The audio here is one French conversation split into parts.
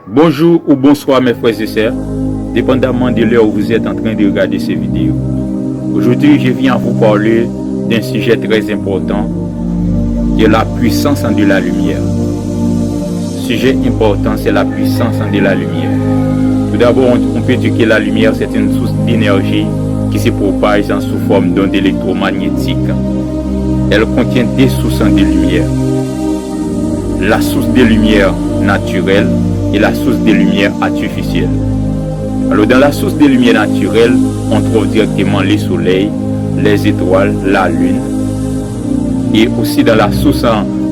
Bonjour ou bonsoir mes frères et sœurs, dépendamment de l'heure où vous êtes en train de regarder ces vidéos. Aujourd'hui, je viens vous parler d'un sujet très important, de la puissance de la lumière. Sujet important, c'est la puissance de la lumière. Tout d'abord, on peut dire que la lumière, c'est une source d'énergie qui se propage sous forme d'ondes électromagnétiques. Elle contient deux sources de lumière. La source de lumière naturelle et la source de lumière artificielle. Alors dans la source de lumière naturelle, on trouve directement le soleil, les étoiles, la lune. Et aussi dans la source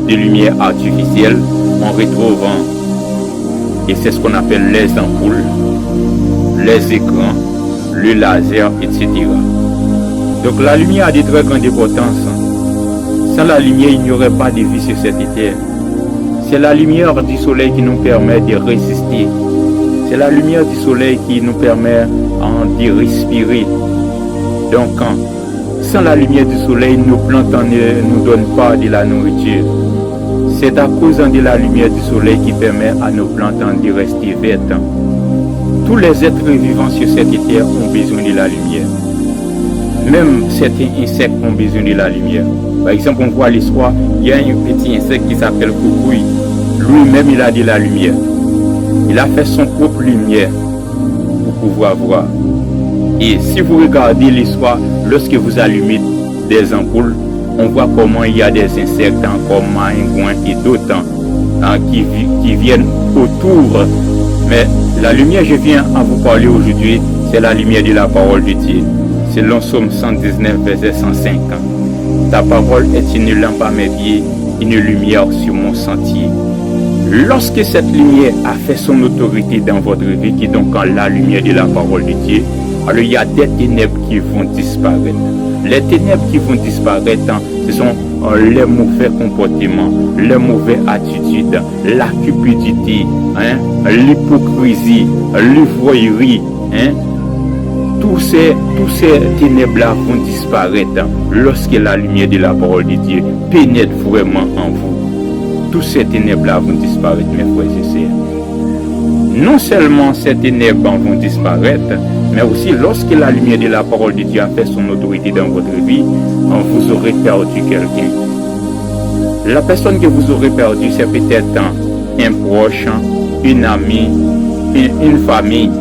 de lumière artificielle, on retrouve, et c'est ce qu'on appelle les ampoules, les écrans, le laser, etc. Donc la lumière a de très grandes importances. Sans la lumière, il n'y aurait pas de vie sur cette terre. C'est la lumière du soleil qui nous permet de résister. C'est la lumière du soleil qui nous permet de respirer. Donc, sans la lumière du soleil, nos plantes ne nous donnent pas de la nourriture. C'est à cause de la lumière du soleil qui permet à nos plantes de rester vertes. Tous les êtres vivants sur cette terre ont besoin de la lumière. Même certains insectes ont besoin de la lumière. Par exemple, on voit l'histoire, il y a un petit insecte qui s'appelle Coucouille. Lui-même, il a de la lumière. Il a fait son propre lumière pour pouvoir voir. Et si vous regardez l'histoire, lorsque vous allumez des ampoules, on voit comment il y a des insectes comme maringouins et d'autres qui viennent autour. Mais la lumière, je viens à vous parler aujourd'hui, c'est la lumière de la parole de Dieu. C'est Psaume 119, verset 105. Ta parole est une lampe à mes pieds, une lumière sur mon sentier. Lorsque cette lumière a fait son autorité dans votre vie, qui est donc la lumière de la parole de Dieu, alors il y a des ténèbres qui vont disparaître. Les ténèbres qui vont disparaître, ce sont les mauvais comportements, les mauvaises attitudes, la cupidité, l'hypocrisie, l'ivrognerie. Tous ces ténèbres-là vont disparaître lorsque la lumière de la parole de Dieu pénètre vraiment en vous. Tous ces ténèbres-là vont disparaître, mes frères et sœurs. Non seulement ces ténèbres vont disparaître, mais aussi lorsque la lumière de la parole de Dieu a fait son autorité dans votre vie, vous aurez perdu quelqu'un. La personne que vous aurez perdue, c'est peut-être un proche, une amie, une famille.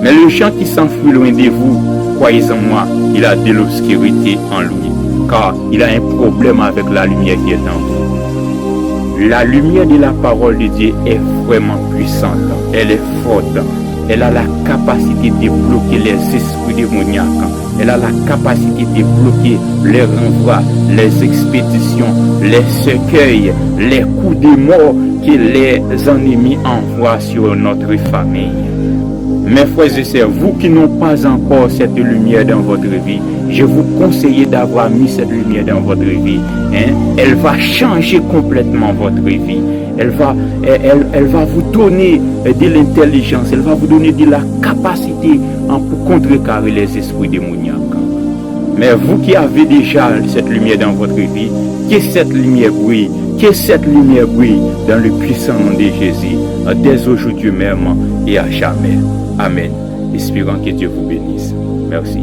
Mais le gens qui s'enfuit loin de vous, croyez en moi, il a de l'obscurité en lui, car il a un problème avec la lumière qui est en vous. La lumière de la parole de Dieu est vraiment puissante, elle est forte, elle a la capacité de bloquer les esprits démoniaques, elle a la capacité de bloquer les renvois, les expéditions, les cercueils, les coups de mort que les ennemis envoient sur notre famille. Mes frères et sœurs, vous qui n'avez pas encore cette lumière dans votre vie, je vous conseille d'avoir mis cette lumière dans votre vie. Elle va changer complètement votre vie. Elle va vous donner de l'intelligence, elle va vous donner de la capacité pour contrecarrer les esprits démoniaques. Mais vous qui avez déjà cette lumière dans votre vie, que cette lumière brille, que cette lumière brille dans le puissant nom de Jésus, dès aujourd'hui même et à jamais. Amen. Espérant que Dieu vous bénisse. Merci.